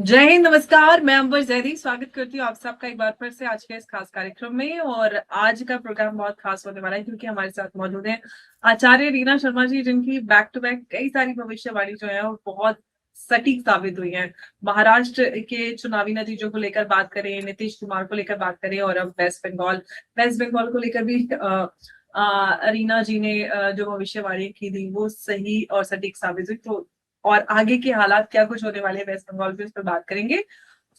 जय हिंद, नमस्कार। मैं अंबर जैदी स्वागत करती हूँ आप सबका एक बार फिर से आज के इस खास कार्यक्रम में। और आज का प्रोग्राम बहुत खास होने वाला है क्योंकि हमारे साथ मौजूद हैं आचार्य रीना शर्मा जी, जिनकी बैक टू बैक कई सारी भविष्यवाणी जो है वो बहुत सटीक साबित हुई है। महाराष्ट्र के चुनावी नतीजों को लेकर बात करें, नीतीश कुमार को लेकर बात करें, और अब वेस्ट बंगाल को लेकर भी रीना जी ने जो भविष्यवाणी की थी वो सही और सटीक साबित हुई। तो और आगे के हालात क्या कुछ होने वाले हैं वेस्ट बंगाल में, उस पर बात करेंगे।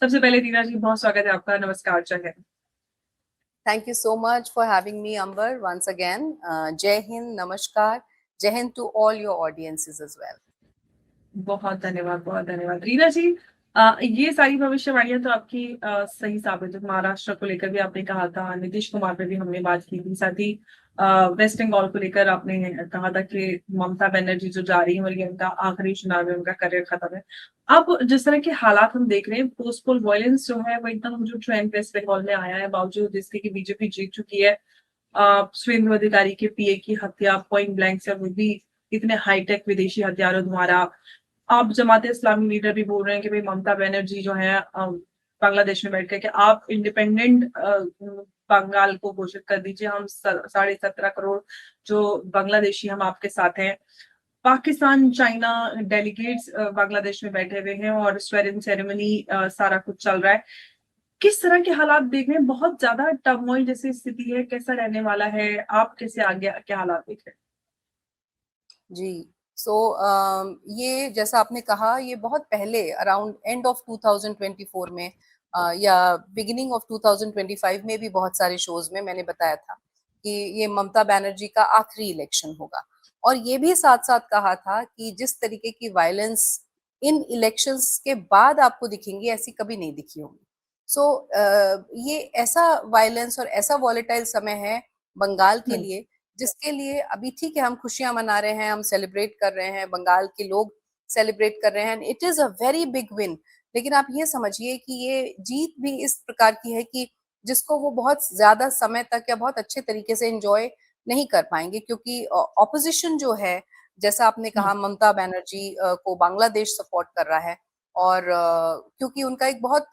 सबसे पहले रीना जी, बहुत स्वागत है आपका। नमस्कार, जय Hind. Thank you so much for having me, Amber, once again. Jai Hind, Namaskar. Jai Hind to all your audiences as well. बहुत धन्यवाद, बहुत धन्यवाद रीना जी। ये सारी भविष्यवाणियां तो आपकी सही साबित हुई। महाराष्ट्र को लेकर भी आपने कहा था, नीतीश कुमार पे भी हमने बात की थी, साथ ही वेस्ट बंगाल को लेकर आपने कहा था कि ममता बनर्जी जो जा रही है और ये उनका आखिरी चुनाव है, उनका करियर खत्म है। अब जिस तरह के हालात हम देख रहे हैं, पोस्ट पोल वायलेंस जो है वो एकदम जो ट्रेंड वेस्ट बंगाल में आया है, बावजूद जिसके कि बीजेपी जीत चुकी है। सुवेंदु अधिकारी के पीए की हत्या पॉइंट ब्लैंक से, वो भी इतने हाईटेक विदेशी हथियारों द्वारा। आप जमाते इस्लामी लीडर भी बोल रहे हैं कि भाई ममता बनर्जी जो है बांग्लादेश में बैठ के कि आप इंडिपेंडेंट बंगाल को घोषित कर दीजिए, हम 17.5 करोड़ जो बांग्लादेशी हम आपके साथ हैं। पाकिस्तान चाइना डेलीगेट्स बांग्लादेश में बैठे हुए हैं और स्वेरिंग सेरेमनी सारा कुछ चल रहा है। किस तरह के हालात देख रहे हैं? बहुत ज्यादा टर्मोइल जैसी स्थिति है, कैसा रहने वाला है? आप कैसे आगे क्या हालात देख रहे जी, सो ये जैसा आपने कहा, ये बहुत पहले अराउंड एंड ऑफ 2024 में या बिगिनिंग ऑफ 2025 में भी बहुत सारे शोज में मैंने बताया था कि ये ममता बनर्जी का आखिरी इलेक्शन होगा। और ये भी साथ साथ कहा था कि जिस तरीके की वायलेंस इन इलेक्शंस के बाद आपको दिखेंगी, ऐसी कभी नहीं दिखी होगी। सो ये ऐसा वायलेंस और ऐसा वॉलेटाइल समय है बंगाल के हैं? लिए, जिसके लिए अभी ठीक है हम खुशियां मना रहे हैं, हम सेलिब्रेट कर रहे हैं, बंगाल के लोग सेलिब्रेट कर रहे हैं, it is a very big win. लेकिन आप ये समझिए कि ये जीत भी इस प्रकार की है कि जिसको वो बहुत ज्यादा समय तक या बहुत अच्छे तरीके से एंजॉय नहीं कर पाएंगे, क्योंकि ऑपोजिशन जो है, जैसा आपने कहा, ममता बनर्जी को बांग्लादेश सपोर्ट कर रहा है। और क्योंकि उनका एक बहुत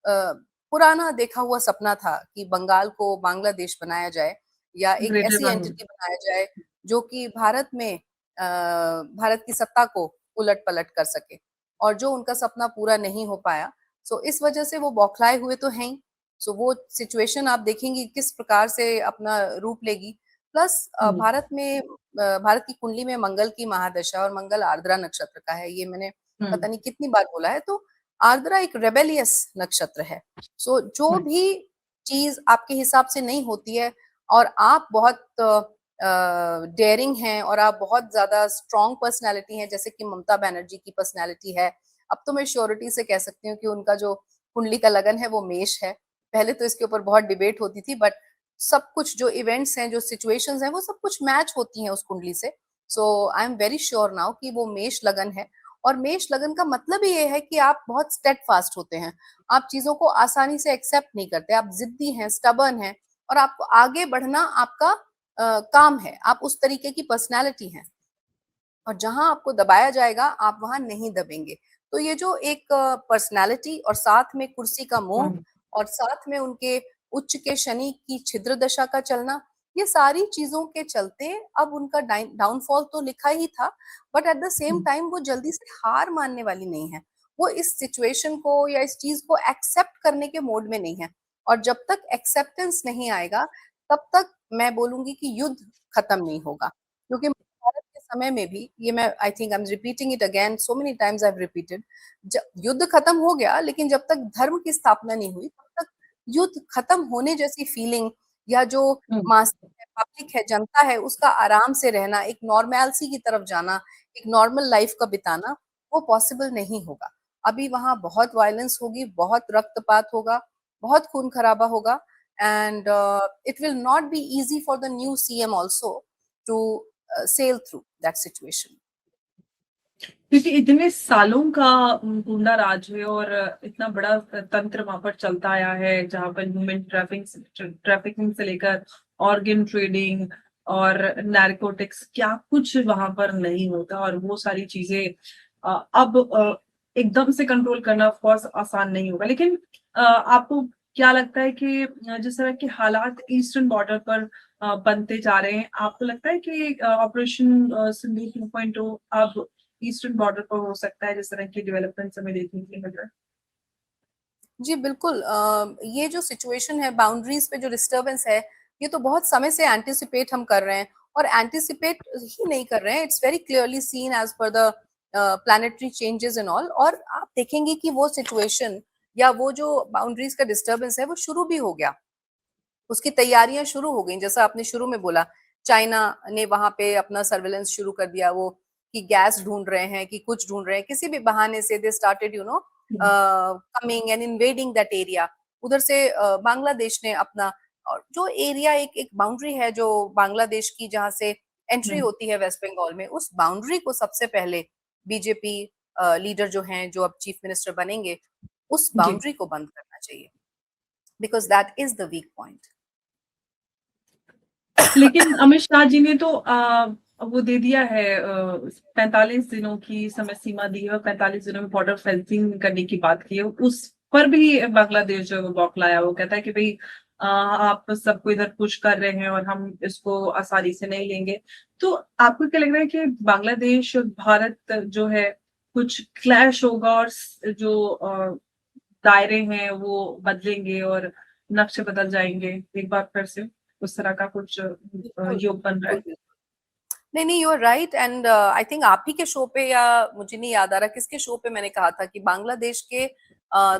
पुराना देखा हुआ सपना था कि बंगाल को बांग्लादेश बनाया जाए या एक ग्रेटर ऐसी बंगाल। एंटिटी बनाया जाए जो कि भारत में भारत की सत्ता को उलट पलट कर सके, और जो उनका सपना पूरा नहीं हो पाया। सो इस वजह से वो बौखलाए हुए तो हैं ही। सो वो सिचुएशन आप देखेंगे किस प्रकार से अपना रूप लेगी। प्लस भारत में भारत की कुंडली में मंगल की महादशा, और मंगल आर्द्रा नक्षत्र का है, ये मैंने पता नहीं कितनी बार बोला है। तो आर्द्रा एक रेबेलियस नक्षत्र है। सो जो भी चीज आपके हिसाब से नहीं होती है और आप बहुत डेयरिंग हैं और आप बहुत ज्यादा स्ट्रॉन्ग पर्सनालिटी हैं, जैसे कि ममता बनर्जी की पर्सनालिटी है। अब तो मैं श्योरिटी से कह सकती हूँ कि उनका जो कुंडली का लगन है वो मेष है। पहले तो इसके ऊपर बहुत डिबेट होती थी, बट सब कुछ जो इवेंट्स हैं, जो सिचुएशंस हैं, वो सब कुछ मैच होती हैं उस कुंडली से। So I am very sure now कि वो मेष लगन है। और मेष लगन का मतलब ही ये है कि आप बहुत स्टेडफास्ट होते हैं, आप चीजों को आसानी से एक्सेप्ट नहीं करते, आप जिद्दी हैं, स्टबर्न हैं, और आपको आगे बढ़ना आपका काम है, आप उस तरीके की पर्सनैलिटी हैं। और जहां आपको दबाया जाएगा आप वहां नहीं दबेंगे। तो ये जो एक पर्सनैलिटी और साथ में कुर्सी का मोह और साथ में उनके उच्च के शनि की छिद्र दशा का चलना, ये सारी चीजों के चलते अब उनका डाउनफॉल तो लिखा ही था, but at the same time वो जल्दी से हार मानने वाली नहीं है। वो इस सिचुएशन को या इस चीज को एक्सेप्ट करने के मोड में नहीं है। और जब तक एक्सेप्टेंस नहीं आएगा, तब तक मैं बोलूंगी कि युद्ध खत्म नहीं होगा। क्योंकि भारत के समय में भी, ये मैं I think I am repeating it again, so many times I have repeated, युद्ध खत्म हो गया, लेकिन जब तक धर्म की स्थापना नहीं हुई तब तक युद्ध खत्म होने जैसी फीलिंग, या जो मास है, पब्लिक है, जनता है, उसका आराम से रहना, एक नॉर्मैलिटी की तरफ जाना, एक नॉर्मल लाइफ का बिताना, वो पॉसिबल नहीं होगा। अभी वहां बहुत वायलेंस होगी, बहुत रक्तपात होगा, बहुत खून खराबा होगा। And it will not be easy for the new CM also to sail through that situation. क्योंकि इतने सालों का गुंडा राज है और इतना बड़ा तंत्र वहां पर चलता आया है, जहां पर ह्यूमन ट्रैफिकिंग से लेकर ऑर्गन ट्रेडिंग और नैरकोटिक्स, क्या कुछ वहां पर नहीं होता। और वो सारी चीजें अब एकदम से कंट्रोल करना ऑफ कोर्स आसान नहीं होगा। लेकिन आपको क्या लगता है कि जिस तरह के हालात ईस्टर्न बॉर्डर पर बनते जा रहे हैं, आपको लगता है कि ऑपरेशन सिंदूर 2.0 अब ईस्टर्न बॉर्डर पर हो सकता है, जिस तरह की डेवलपमेंट्स हमें देखने के लिए मिल रहा है? जी बिल्कुल, ये जो सिचुएशन है, बाउंड्रीज पे जो डिस्टरबेंस है, ये तो बहुत समय से एंटिसिपेट हम कर रहे हैं, और एंटिसिपेट ही नहीं कर रहे हैं, it's very clearly seen as per the planetary changes and all. और आप देखेंगे कि वो सिचुएशन या वो जो बाउंड्रीज का डिस्टरबेंस है वो शुरू भी हो गया, उसकी तैयारियां शुरू हो गई। जैसा आपने शुरू में बोला, चाइना ने वहां पे अपना सर्वेलेंस शुरू कर दिया, वो कि गैस ढूंढ रहे हैं कि कुछ ढूंढ रहे हैं, किसी भी बहाने से they started hmm, coming and invading that area. उधर से बांग्लादेश ने अपना, और जो एरिया एक बाउंड्री है जो बांग्लादेश की, जहां से एंट्री हुँ, होती है वेस्ट बंगाल में, उस बाउंड्री को सबसे पहले बीजेपी लीडर जो हैं, जो अब चीफ मिनिस्टर बनेंगे, उस जी। बाउंड्री को बंद करना चाहिए, because that is the weak point. लेकिन अमित शाह जी ने तो वो दे दिया है 45 दिनों की समय सीमा दी है और 45 दिनों में बॉर्डर फेंसिंग करने की बात की है। उस पर भी बांग्लादेश जो बौखलाया, वो कहता है कि भई आप सबको इधर पुश कर रहे हैं और हम इसको आसानी से नहीं लेंगे। तो आपको क्या लग रहा है कि बांग्लादेश और भारत जो है कुछ क्लैश होगा और जो दायरे हैं वो बदलेंगे और नक्शे बदल जाएँगे एक बार फिर से? उस तरह का कुछ बिल्कुल, योग बन रहा बिल्कुल, है। बिल्कुल। नहीं, नहीं, you are right, and I think आप ही के शो पे, या मुझे नहीं याद आ रहा किसके शो पे मैंने कहा था कि बांग्लादेश के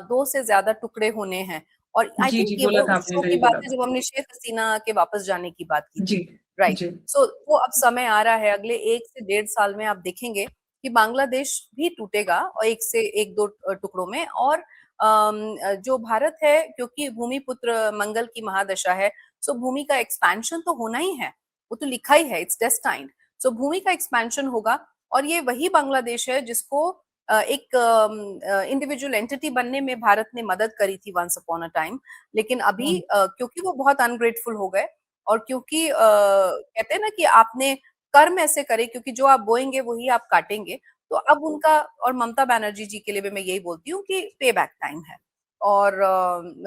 2 से ज़्यादा टुकड़े होने हैं। और आई जी, थिंक जी, ये बोला वो था उस आपने, शो की वही बात बोला है था। जब हमने शेख हसीना के वापस जाने की बात की जी, थी, राइट। जी, सो वो अब समय आ रहा है, अगले 1 से डेढ़ साल में आप देखेंगे कि बांग्लादेश भी टूटेगा, और 1 से 1-2 टुकड़ों में। और जो भारत है, क्योंकि भूमिपुत्र मंगल की महादशा है, सो भूमि का एक्सपेंशन तो होना ही है, वो तो लिखा ही है, इट्स डेस्टाइन्ड। सो भूमि का एक्सपेंशन होगा, और ये वही बांग्लादेश है जिसको एक इंडिविजुअल एंटिटी बनने में भारत ने मदद करी थी वंस अपॉन अ टाइम। लेकिन अभी हुँ, क्योंकि वो बहुत अनग्रेटफुल हो गए, और क्योंकि कहते हैं ना कि आपने कर्म ऐसे करे, क्योंकि जो आप बोएंगे वही आप काटेंगे। तो अब उनका, और ममता बनर्जी जी के लिए भी मैं यही बोलती हूँ कि पे बैक टाइम है। और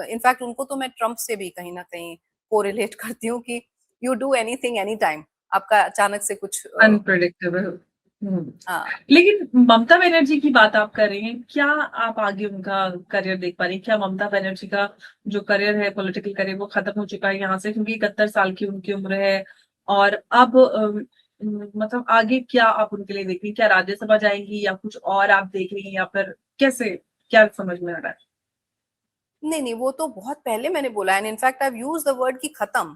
इनफैक्ट उनको तो मैं ट्रम्प से भी कहीं ना कहीं कोरिलेट करती हूँ कि you do anything any time, आपका अचानक से कुछ अनप्रेडिक्टेबल। हुँ। हाँ। लेकिन ममता बनर्जी की बात आप कर रही हैं, क्या आप आगे उनका करियर देख पा रही हैं? क्या ममता बनर्जी का जो करियर है, पॉलिटिकल करियर, वो खत्म हो चुका है यहाँ से? क्योंकि 71 साल की उनकी उम्र है और अब मतलब आगे क्या आप उनके लिए देख रही हैं? क्या राज्यसभा जाएँगी या कुछ और आप देख रही हैं या फिर कैसे? क्या समझ में आ रहा है? नहीं, नहीं, वो तो बहुत पहले मैंने बोला, and in fact I have used the word कि खत्म।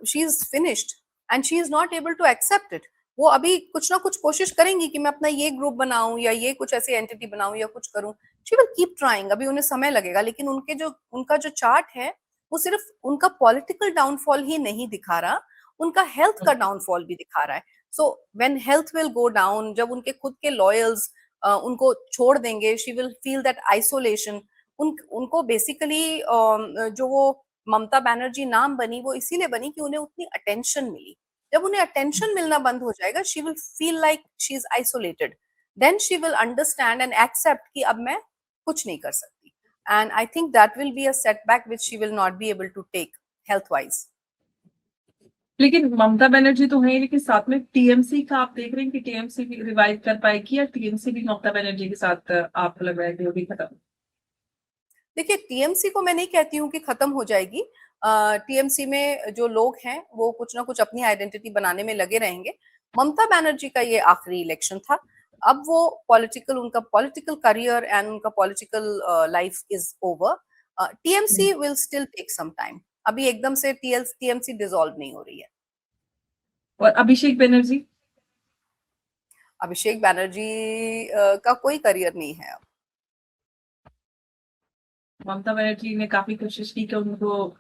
She is finished, and she is not able to accept it. वो अभी कुछ ना कुछ कोशिश करेंगी कि मैं अपना ये ग्रुप बनाऊं, या ये कुछ ऐसी एंटिटी बनाऊं, या कुछ करूं। शी विल कीप ट्राइंग, अभी उन्हें समय लगेगा। लेकिन उनका जो चार्ट है, वो सिर्फ उनका पॉलिटिकल डाउनफॉल ही नहीं दिखा रहा, उनका हेल्थ का डाउनफॉल भी दिखा रहा है। So when health will go down, जब उनके खुद के लॉयल्स उनको छोड़ देंगे, she will feel that isolation. उनको बेसिकली जो वो ममता बनर्जी नाम बनी, वो इसीलिए बनी कि उन्हें उतनी अटेंशन मिली। जब उन्हें अटेंशन मिलना बंद हो जाएगा, she will feel like she is isolated. Then she will understand and accept कि अब मैं कुछ नहीं कर सकती। And I think that will be a setback which she will not be able to take health wise. लेकिन ममता बनर्जी तो है, लेकिन साथ में टीएमसी का आप देख रहे हैं कि टीएमसी भी रिवाइव कर पाएगी या टीएमसी भी ममता बनर्जी के साथ आपको लग रहा है कि वो भी खत्म? देखिए, टीएमसी को मैं नहीं कहती हूँ कि खत्म हो जाएगी। टीएमसी में जो लोग हैं वो कुछ ना कुछ अपनी आइडेंटिटी बनाने में लगे रहेंगे। ममता बनर्जी का ये आखिरी इलेक्शन था। अब वो उनका पॉलिटिकल करियर एंड उनका political life is over. Hmm. TMC will still take some time. अभी एकदम से टीएमसी डिसॉल्व नहीं हो रही है। और अभिषेक बनर्जी? अभिषेक बैनर्जी का कोई करियर नहीं है अब। ममता बनर्जी ने काफ़ी कोशिश की कि उनको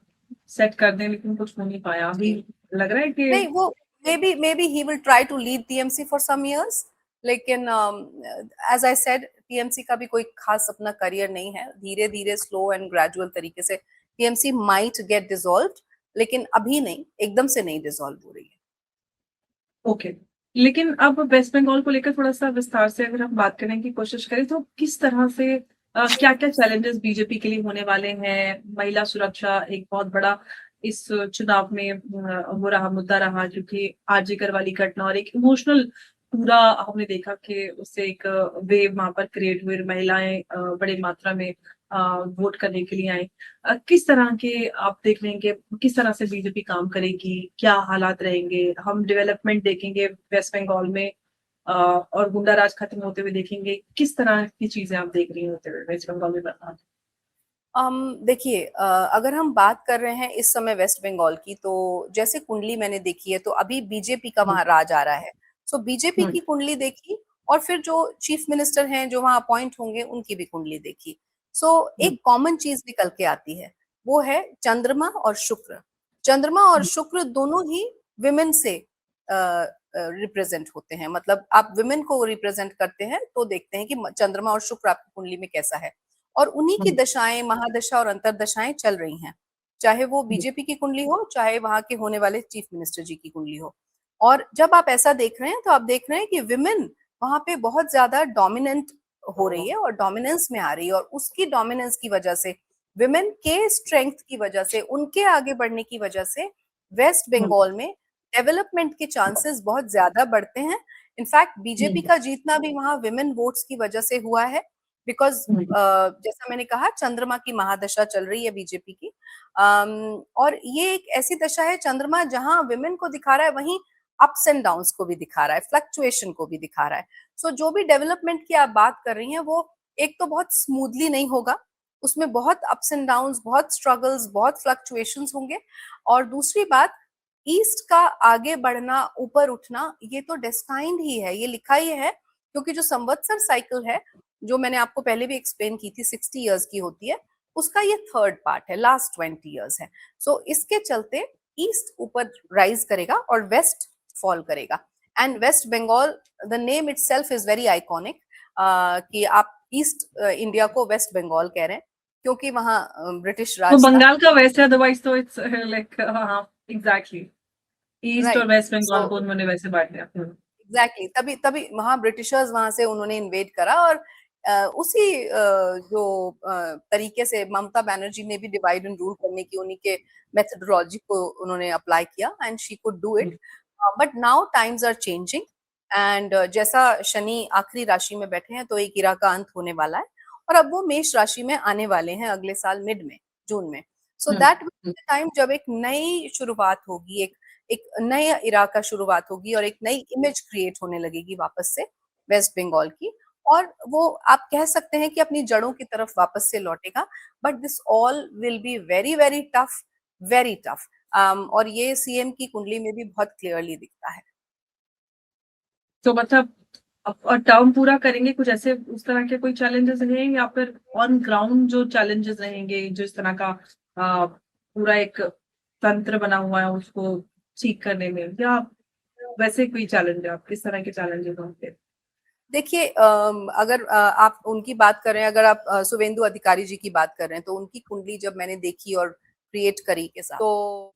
सेट कर दें, लेकिन कुछ हो नहीं पाया। अभी जी। लग रहा है कि नहीं, वो maybe he will try to lead TMC for some years. लेकिन एज आई सेड, टीएमसी का भी कोई खास अपना करियर नहीं है। धीरे धीरे, स्लो एंड ग्रेजुअल तरीके से टीएमसी माइट गेट डिसॉल्व्ड, लेकिन अभी नहीं, एकदम से नहीं डिसॉल्व हो रही है। ओके। लेकिन अब वेस्ट बंगाल को लेकर थोड़ा-सा विस्तार से अगर हम बात करने की कोशिश करें तो किस तरह से क्या-क्या चैलेंजेस बीजेपी के लिए होने वाले हैं? महिला सुरक्षा एक बहुत बड़ा इस चुनाव में वो रहा मुद्दा रहा, क्योंकि आरजीकर वाली घटना और एक इमोशनल पूरा हमने देखा कि उससे एक वेव वहाँ पर क्रिएट हुई, महिलाएँ बड़ी मात्रा में वोट करने के लिए आई। किस तरह के आप देख रहे हैं कि किस तरह से बीजेपी काम करेगी? क्या हालात रहेंगे? हम डेवलपमेंट देखेंगे वेस्ट बंगाल में और गुंडा-राज खत्म होते हुए देखेंगे? किस तरह की चीज़ें आप देख रही होते हुए वेस्ट बंगाल में बदलाव? देखिए, अगर हम बात कर रहे हैं इस समय वेस्ट बंगाल की, तो जैसे कुंडली मैंने देखी है तो अभी बीजेपी का हुँ, वहाँ राज आ रहा है। सो बीजेपी हुँ, की कुंडली देखी और फिर जो चीफ मिनिस्टर हैं जो वहाँ अपॉइंट होंगे उनकी भी कुंडली देखी। सो हुँ, एक कॉमन चीज निकल के आती है, वो है चंद्रमा और शुक्र। चंद्रमा और हुँ, शुक्र दोनों ही विमेन से रिप्रेजेंट होते हैं। मतलब आप विमेन को रिप्रेजेंट करते हैं तो देखते हैं कि चंद्रमा और शुक्र आपकी कुंडली में कैसा है। और उन्हीं की हुँ, दशाएं, महादशा और अंतर्दशाएं चल रही हैं, चाहे वो हुँ, बीजेपी की कुंडली हो, चाहे वहां के होने वाले चीफ मिनिस्टर जी की कुंडली हो। और जब आप ऐसा देख रहे हैं तो आप देख रहे हैं कि विमेन वहां पे बहुत ज्यादा डोमिनेंट हो रही है और डोमिनेंस में आ रही है, और उसकी डोमिनेंस की वजह से, विमेन के स्ट्रेंथ की वजह से, उनके आगे बढ़ने की वजह से वेस्ट हुँ, बंगाल में डेवलपमेंट के चांसेस बहुत ज्यादा बढ़ते हैं। इनफैक्ट बीजेपी हुँ, का जीतना भी वहां विमेन वोट्स की वजह से हुआ है, बिकॉज हुँ, जैसा मैंने कहा चंद्रमा की महादशा चल रही है बीजेपी की। और ये एक ऐसी दशा है, चंद्रमा जहां विमेन को दिखा रहा है वहीं अप्स एंड डाउन्स को भी दिखा रहा है, फ्लक्चुएशन को भी दिखा रहा है। सो जो भी डेवलपमेंट की आप बात कर रही हैं वो एक तो बहुत स्मूथली नहीं होगा, उसमें बहुत अप्स एंड डाउन्स, बहुत स्ट्रगल्स, बहुत फ्लक्चुएशंस होंगे। और दूसरी बात, ईस्ट का आगे बढ़ना, ऊपर उठना, ये तो डेस्टाइन्ड ही है, ये लिखा ही है। क्योंकि जो संवत्सर साइकिल है, जो मैंने आपको पहले भी एक्सप्लेन की थी, 60 ईयर्स की होती है, उसका ये थर्ड पार्ट है, लास्ट 20 ईयर्स है। सो इसके चलते ईस्ट ऊपर राइज करेगा और वेस्ट फॉल करेगा। And West Bengal, the name itself is very iconic, कि आप ईस्ट इंडिया को वेस्ट बंगाल कह रहे हैं, क्योंकि वहां ब्रिटिश वो राज था। बंगाल का वेस्ट है, अदरवाइज़ तो इट्स लाइक हाँ, एग्ज़ैक्टली ईस्ट और राइट। वेस्ट सो बंगाल को उन्होंने वैसे बाँट दिया। हुँ, एग्जैक्टली, तभी तभी वहां ब्रिटिशर्स वहां से उन्होंने इन्वेड करा। और उसी जो तरीके से ममता बनर्जी ने भी डिवाइड एंड रूल करने की उन्हीं के मेथोडोलॉजी को उन्होंने अप्लाई किया, and she could do hmm, it. But now times are changing, and जैसा शनि आखिरी राशि में बैठे हैं तो एक इरा का अंत होने वाला है, और अब वो मेष राशि में आने वाले हैं अगले साल मिड में, जून में। सो हुँ, दैट हुँ, टाइम जब एक नई शुरुआत होगी, एक एक नए इरा का शुरुआत होगी, और एक नई इमेज क्रिएट होने लगेगी वापस से वेस्ट बंगाल की। और वो आप कह सकते हैं कि अपनी जड़ों की तरफ वापस से लौटेगा। But this all will be very very tough, very tough. और ये सीएम की कुंडली में भी बहुत क्लियरली दिखता है। तो मतलब टर्म पूरा करेंगे, कुछ ऐसे उस तरह के कोई चैलेंजेस हैं या फिर ऑन ग्राउंड जो चैलेंजेस रहेंगे, जिस तरह का पूरा एक तंत्र बना हुआ है उसको ठीक करने में, या वैसे कोई चैलेंज है? आप किस तरह के चैलेंजेस होंगे? देखिए, अगर आप उनकी बात कर रहे हैं, अगर आप शुभेंदु अधिकारी जी की बात कर रहे हैं, तो उनकी कुंडली जब मैंने देखी और क्रिएट करी के साथ, तो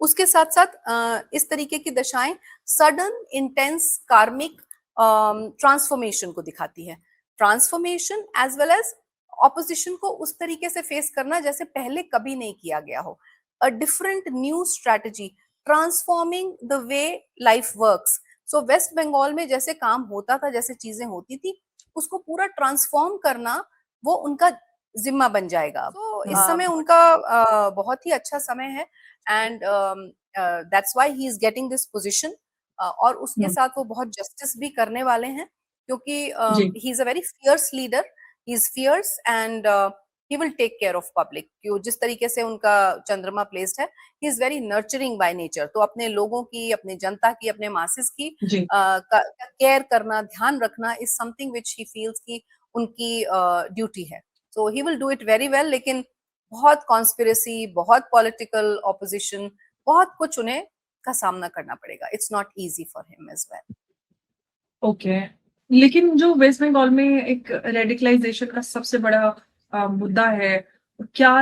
उसके साथ साथ इस तरीके की दशाएं सडन इंटेंस कार्मिक ट्रांसफॉर्मेशन को दिखाती है। Transformation as well as opposition को उस तरीके से फेस करना जैसे पहले कभी नहीं किया गया हो। A different new strategy, transforming the way life works. So West Bengal में जैसे काम होता था, जैसे चीजें होती थी, उसको पूरा ट्रांसफॉर्म करना वो उनका जिम्मा बन जाएगा। तो इस समय उनका बहुत ही अच्छा समय है, and that's why he is getting this position. और उसके हुँ, साथ वो बहुत जस्टिस भी करने वाले हैं, क्योंकि जी, he is a very fierce leader. He is fierce, and he will take care of public. क्यों, जिस तरीके से उनका चंद्रमा प्लेस्ड है, he is very nurturing by nature. तो अपने लोगों की, अपने जनता की, अपने मासेस की जी। केयर करना, ध्यान रखना is something which he feels की उनकी ड्यूटी है। So he will do it very well. लेकिन बहुत कॉन्स्पिरेसी, बहुत पॉलिटिकल ऑपोजिशन, बहुत कुछ उन्हें का सामना करना पड़ेगा। It's not easy for him as well. Okay. लेकिन जो वेस्ट बंगाल में एक रेडिकलाइजेशन का सबसे बड़ा मुद्दा है, क्या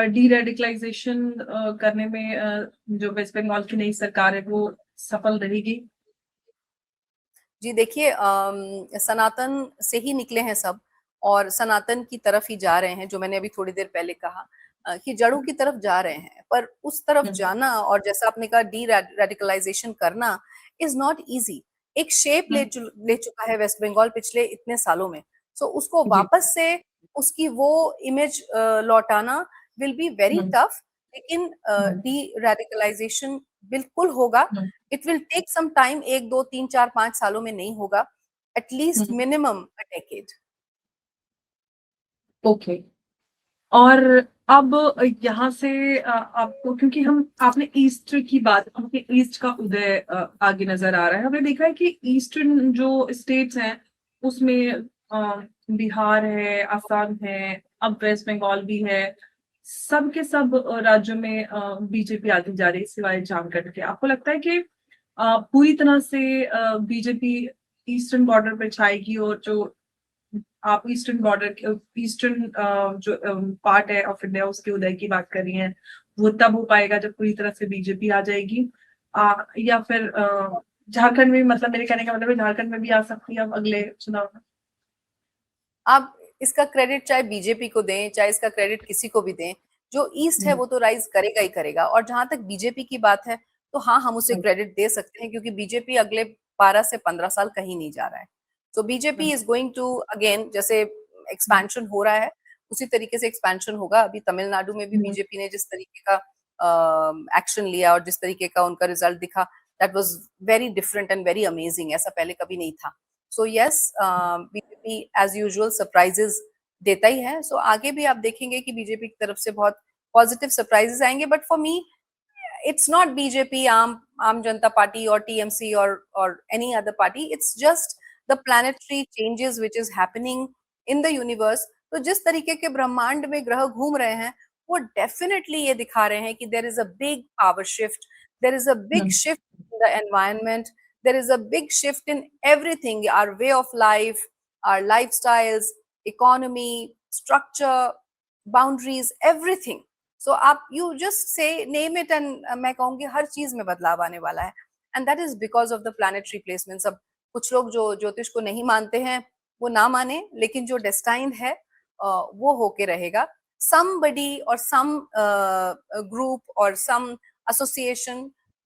डी-रेडिकलाइजेशन करने में जो वेस्ट बंगाल की नई सरकार है वो सफल रहेगी? जी देखिए, सनातन से ही निकले हैं सब और सनातन की तरफ ही जा रहे हैं, जो मैंने अभी थोड़ी देर पहले कहा कि जड़ों की तरफ जा रहे हैं। पर उस तरफ हम्म, जाना और जैसा आपने कहा डी रेडिकलाइजेशन करना इज नॉट इजी। एक शेप हम्म, ले चुका है वेस्ट बंगाल पिछले इतने सालों में। सो उसको जी। वापस से उसकी वो इमेज लौटाना will be very hmm, tough. लेकिन हम्म, डी रेडिकलाइजेशन बिल्कुल होगा। Hmm, it will take some time, 1 2 3 4 5 सालों में नहीं होगा, at least hmm, minimum a decade. Okay. और अब यहाँ से आपको, क्योंकि हम आपने ईस्ट की बात, हमने ईस्ट का उदय आगे नजर आ रहा है। हमने देखा है कि ईस्टर्न जो स्टेट्स हैं उसमें बिहार है, असम है, अब वेस्ट बंगाल भी है। सब के सब राज्यों में बीजेपी आती जा रही है सिवाय झारखंड के। आपको लगता है कि पूरी तरह से बीजेपी ईस्टर्न बॉर्डर पर छाएगी, और जो आप ईस्टर्न बॉर्डर, ईस्टर्न जो पार्ट है ऑफ इंडिया उसके उदय की बात कर रही हैं, वो तब हो पाएगा जब पूरी तरह से बीजेपी आ जाएगी? या फिर झारखंड में, मतलब मेरे कहने का मतलब है झारखंड में भी आ सकती है अब अगले चुनाव में? आप इसका क्रेडिट चाहे बीजेपी को दें, चाहे इसका क्रेडिट किसी को भी दें, जो ईस्ट है हम्म, वो तो राइज करेगा ही करेगा। और जहां तक बीजेपी की बात है, तो हाँ, हम उसे हम्म, क्रेडिट दे सकते हैं, क्योंकि बीजेपी अगले 12 से 15 साल कहीं नहीं जा रहा है। तो BJP hmm, is going to again, जैसे एक्सपेंशन हो रहा है उसी तरीके से एक्सपेंशन होगा। अभी तमिलनाडु में भी हम्म, बीजेपी ने जिस तरीके का एक्शन लिया और जिस तरीके का उनका रिजल्ट दिखा, that was very different and very amazing. ऐसा पहले कभी नहीं था। So yes, BJP as usual surprises देता ही है। सो आगे भी आप देखेंगे कि बीजेपी की तरफ से बहुत पॉजिटिव सरप्राइजेस आएंगे। But for me, it's not BJP, Aam Janata Party or TMC or any other party. It's just the planetary changes which is happening in the universe. तो जिस तरीके के ब्रह्मांड में ग्रह घूम रहे हैं, वो डेफिनेटली ये दिखा रहे हैं कि there is a big power shift, there is a big hmm, shift in the environment, there is a big shift in everything, our way of life, our lifestyles, economy, structure, boundaries, everything. सो आप you just say name it and मैं कहूंगी हर चीज में बदलाव आने वाला है। And that is because of the planetary placements. अब कुछ लोग जो ज्योतिष को नहीं मानते हैं वो ना माने, लेकिन जो डेस्टाइंड है वो होके रहेगा। somebody or some group or some association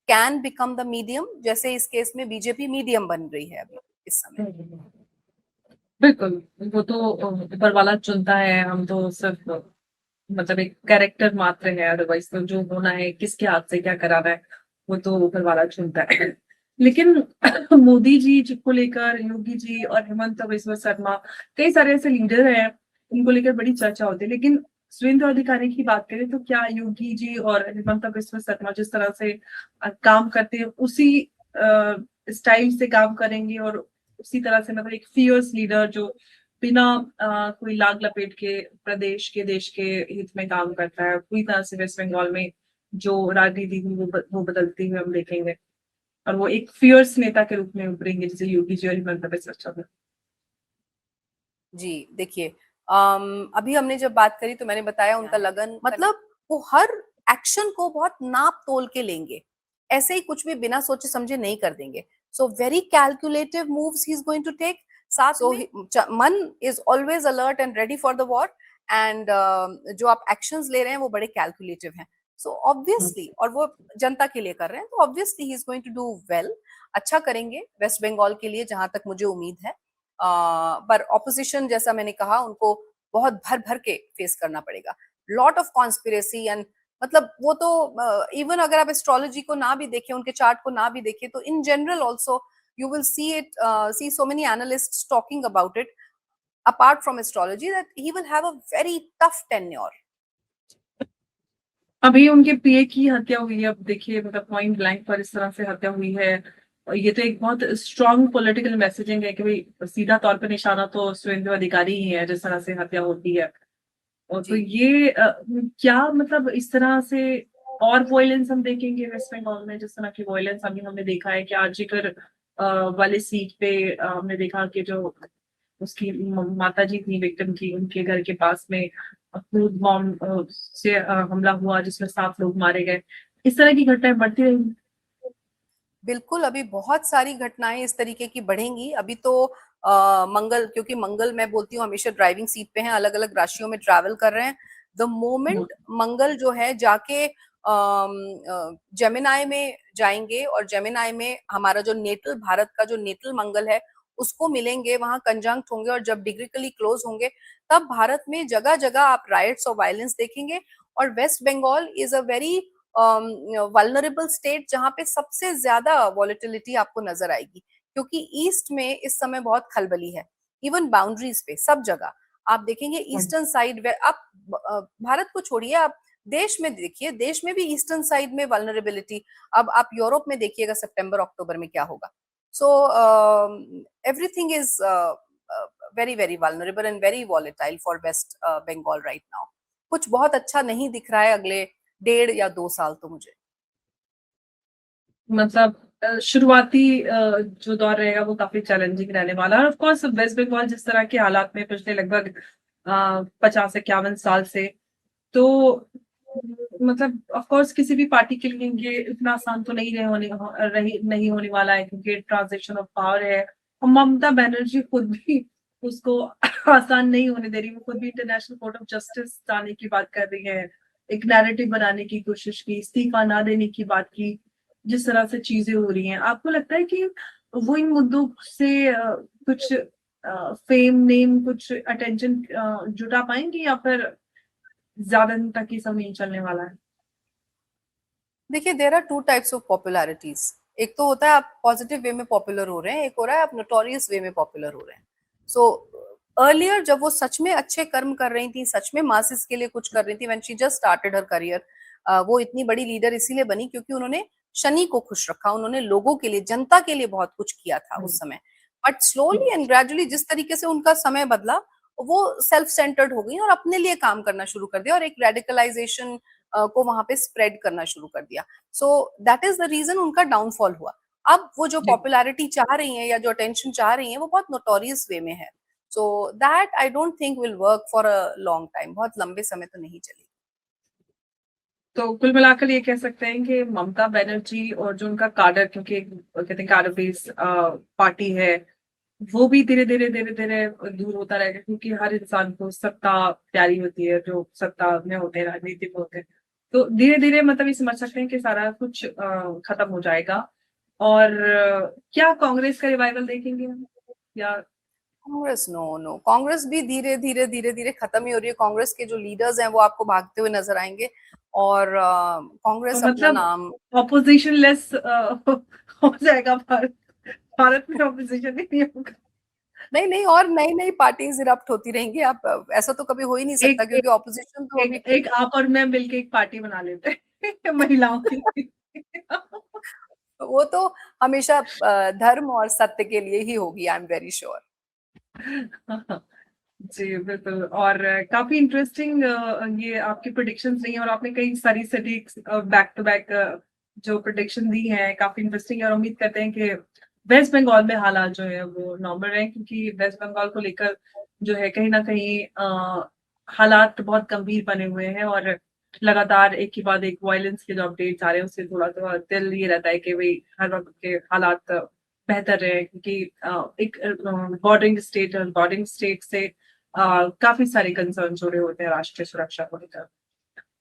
can become the medium, जैसे इस केस में बीजेपी मीडियम बन रही है अभी इस समय। हम्म। बिल्कुल। वो तो ऊपर वाला चुनता है, हम तो सिर्फ मतलब एक कैरेक्टर मात्र है। अदरवाइज तो जो होना है, किसके हाथ से क्या कराना है, वो तो ऊपर वाला चुनता है। लेकिन मोदी जी को लेकर योगी जी और हेमंत बिस्वा शर्मा, कई सारे ऐसे लीडर हैं, इनको लेकर बड़ी चर्चा होती है। लेकिन सुरेंद्र अधिकारी की बात करें तो क्या योगी जी और हेमंत बिस्वा शर्मा जिस तरह से काम करते हैं उसी स्टाइल से काम करेंगे, और उसी तरह से, मतलब एक फियर्स लीडर जो बिना कोई लाग लपेट के प्रदेश के, देश के हित में काम करता है, पूरी तरह से वेस्ट बंगाल में जो राजनीति थी वो बदलती हुई हम देखेंगे, और वो एक फियर्स नेता के रूप में उभरेंगे जैसे योगी जी और हिमंता बिस्वा शर्मा? जी देखिए, अभी हमने जब बात करी तो मैंने बताया उनका लगन, मतलब वो हर एक्शन को बहुत नाप तोल के लेंगे। ऐसे ही कुछ भी बिना सोचे समझे नहीं कर देंगे। So very calculative moves he is going to take. साथ so man is always alert and ready for the war. And जो आप एक्शंस ले रहे हैं वो बड़े कैलकुलेटिव हैं। सो ऑब्वियसली, और वो जनता के लिए कर रहे हैं, तो obviously he is going to do well. अच्छा करेंगे वेस्ट बंगाल के लिए, जहां तक मुझे उम्मीद है। पर ऑपोजिशन, जैसा मैंने कहा, उनको बहुत भर भर के फेस करना पड़ेगा। लॉट ऑफ कॉन्स्पिरेसी एंड, मतलब वो तो इवन अगर आप एस्ट्रोलॉजी को ना भी देखें, उनके चार्ट को ना भी देखें, तो in general also you will see so many analysts talking about it, apart from astrology, that he will have a very tough tenure. अभी उनके पीए की हत्या हुई है। अब देखिए, मतलब पॉइंट ब्लैंक पर इस तरह से हत्या हुई है, और ये तो एक बहुत स्ट्रॉन्ग पॉलिटिकल मैसेजिंग है कि भाई सीधा तौर पे निशाना तो सुरेंद्र अधिकारी ही है जिस तरह से हत्या होती है। और तो जी ये क्या मतलब इस तरह से और वॉयलेंस हम देखेंगे वेस्ट बंगाल में, जिस तरह की वॉयलेंस अभी हमने देखा है कि आरजीकर वाले सीट पे हमने देखा कि जो उसकी माता जी थी विक्टिम की, उनके घर के पास में क्रूड बॉम्ब से हमला हुआ जिसमें 7 लोग मारे गए। इस तरह की घटनाएं बढ़ती रहेंगी। बिल्कुल, अभी बहुत सारी घटनाएं इस तरीके की बढ़ेंगी। अभी तो मंगल, क्योंकि मंगल मैं बोलती हूँ हमेशा ड्राइविंग सीट पे हैं, अलग अलग राशियों में ट्रैवल कर रहे हैं। द मोमेंट मंगल जो है जाके जेमिनाई में जाएंगे, और जेमिनाई में हमारा जो नेटल, भारत का जो नेटल मंगल है उसको मिलेंगे, वहां कंजंक्ट होंगे, और जब डिग्रिकली क्लोज होंगे तब भारत में जगह जगह आप राइट्स और वायलेंस देखेंगे। और West Bengal is a very vulnerable state जहां पे सबसे ज्यादा वॉलेटिलिटी आपको नजर आएगी, क्योंकि ईस्ट में इस समय बहुत खलबली है। इवन बाउंड्रीज पे सब जगह आप देखेंगे, ईस्टर्न साइड, आप भारत को छोड़िए, आप देश में देखिए, देश में भी ईस्टर्न साइड में वल्नरेबिलिटी। अब आप यूरोप में देखिएगा सितंबर अक्टूबर में क्या होगा। So everything is very very vulnerable and very volatile for West Bengal right now. कुछ बहुत अच्छा नहीं दिख रहा है अगले 1.5 या 2 साल तो मुझे। मतलब शुरुआती जो दौर रहेगा वो काफी चैलेंजिंग रहने वाला है। ऑफ कोर्स वेस्ट बंगाल जिस तरह के हालात में पिछले लगभग 50-51 साल से, तो मतलब ऑफ कोर्स किसी भी पार्टी के लिए ये इतना आसान तो नहीं होने वाला है, क्योंकि ट्रांजिशन ऑफ पावर है। और ममता बनर्जी खुद भी उसको आसान नहीं होने दे रही। वो खुद भी इंटरनेशनल कोर्ट ऑफ जस्टिस जाने की बात कर रही है, एक नैरेटिव बनाने की कोशिश की, इस्तीफा ना देने की बात की। जिस तरह से चीजें हो रही हैं, आपको लगता है कि वो इन मुद्दों से कुछ फेम, नेम, कुछ अटेंशन जुटा पाएंगी, या फिर ज्यादा दिन तक ये सब नहीं चलने वाला है? देखिए, there are two types of popularities. एक तो होता है आप पॉजिटिव वे में पॉपुलर हो रहे हैं, एक हो रहा है आप नोटोरियस वे में पॉपुलर हो रहे हैं। सो अर्लियर जब वो सच में अच्छे कर्म कर रही थी, सच में मासिस के लिए कुछ कर रही थी, when she just started her career, वो इतनी बड़ी लीडर इसीलिए बनी क्योंकि उन्होंने शनि को खुश रखा, उन्होंने लोगों के लिए, जनता के लिए बहुत कुछ किया था उस समय। बट स्लोली एंड ग्रेजुअली जिस तरीके से उनका समय बदला, वो सेल्फ सेंटर्ड हो गई और अपने लिए काम करना शुरू कर दिया, और एक रेडिकलाइजेशन को वहां पे स्प्रेड करना शुरू कर दिया। So that is the reason उनका डाउनफॉल हुआ। अब वो जो जी। पॉपुलैरिटी चाह रही है या जो अटेंशन चाह रही है, वो बहुत नोटोरियस वे में है। So that I don't think will work for a long time, बहुत लंबे समय तो नहीं चलेगी। तो कुल मिलाकर ये कह सकते हैं कि ममता बनर्जी और जो उनका काडर, क्योंकि कहते हैं काडर बेस्ड पार्टी है, वो भी धीरे धीरे दूर होता रहेगा, क्योंकि हर इंसान को सत्ता प्यारी होती है, जो सत्ता में होते हैं, राजनीति में होते हैं। तो धीरे धीरे मतलब ये समझ सकते हैं कि सारा कुछ खत्म हो जाएगा। और क्या कांग्रेस का रिवाइवल देखेंगे हम? या कांग्रेस, नो नो, कांग्रेस भी धीरे धीरे खत्म ही हो रही है। कांग्रेस के जो लीडर्स हैं वो आपको भागते हुए नजर आएंगे, और तो कांग्रेस अपना मतलब नाम, ऑपोजिशन लेस हो जाएगा भारत? भारत में ऑपोजिशन नहीं होगा? नहीं नहीं, और नई नई पार्टीज इरप्ट होती रहेंगी। आप ऐसा तो कभी हो ही नहीं एक सकता, क्योंकि ऑपोजिशन तो एक अभी, एक आप और मैं मिलके एक पार्टी बना लेते हैं महिलाओं की। वो तो हमेशा धर्म और सत्य के लिए ही होगी, आई एम वेरी श्योर। जी बिल्कुल। और काफी इंटरेस्टिंग ये आपकी प्रिडिक्शंस रही हैं, और आपने कई सारी सटीक बैक टू बैक जो प्रिडिक्शन दी हैं, काफी इंटरेस्टिंग है। और उम्मीद करते हैं कि वेस्ट बंगाल में हालात जो है वो नॉर्मल रहे, क्योंकि वेस्ट बंगाल को लेकर जो है कहीं ना कहीं हालात बहुत गंभीर बने हुए हैं। और लगातार एक के बाद एक वायलेंस के जो अपडेट्स आ रहे हैं, उससे थोड़ा थोड़ा दिल ये रहता है कि भाई हर वक्त के हालात बेहतर रहे, क्योंकि एक बॉर्डरिंग स्टेट से काफी सारे कंसर्न जुड़े होते हैं राष्ट्रीय सुरक्षा को लेकर।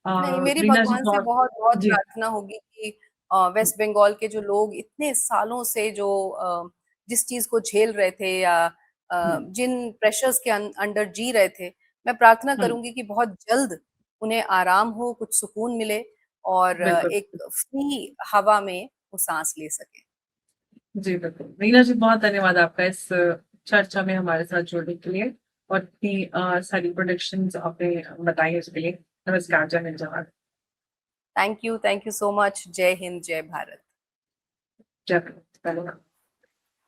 नहीं, मेरी रीना जी भगवान से बहुत। बहुत बहुत जी। प्रार्थना होगी कि वेस्ट बंगाल के जो लोग इतने सालों से जो जिस चीज को झेल रहे थे, या हम्म। जिन प्रेशर्स के अंडर जी रहे थे, मैं प्रार्थना हम्म। करूंगी कि बहुत जल्द उन्हें आराम हो, कुछ सुकून मिले, और बिल्कुल। एक फ्री हवा में वो सांस ले सके। जी बिल्कुल। रीना जी बहुत धन्यवाद आपका इस चर्चा में हमारे साथ जुड़ने के लिए, और इतनी सारी प्रोडिक्शंस आपने बताई उसके लिए। नमस्कार, जय Hind, Jawahar. Thank you so much. जय हिंद, जय भारत। जय भारत। धन्यवाद।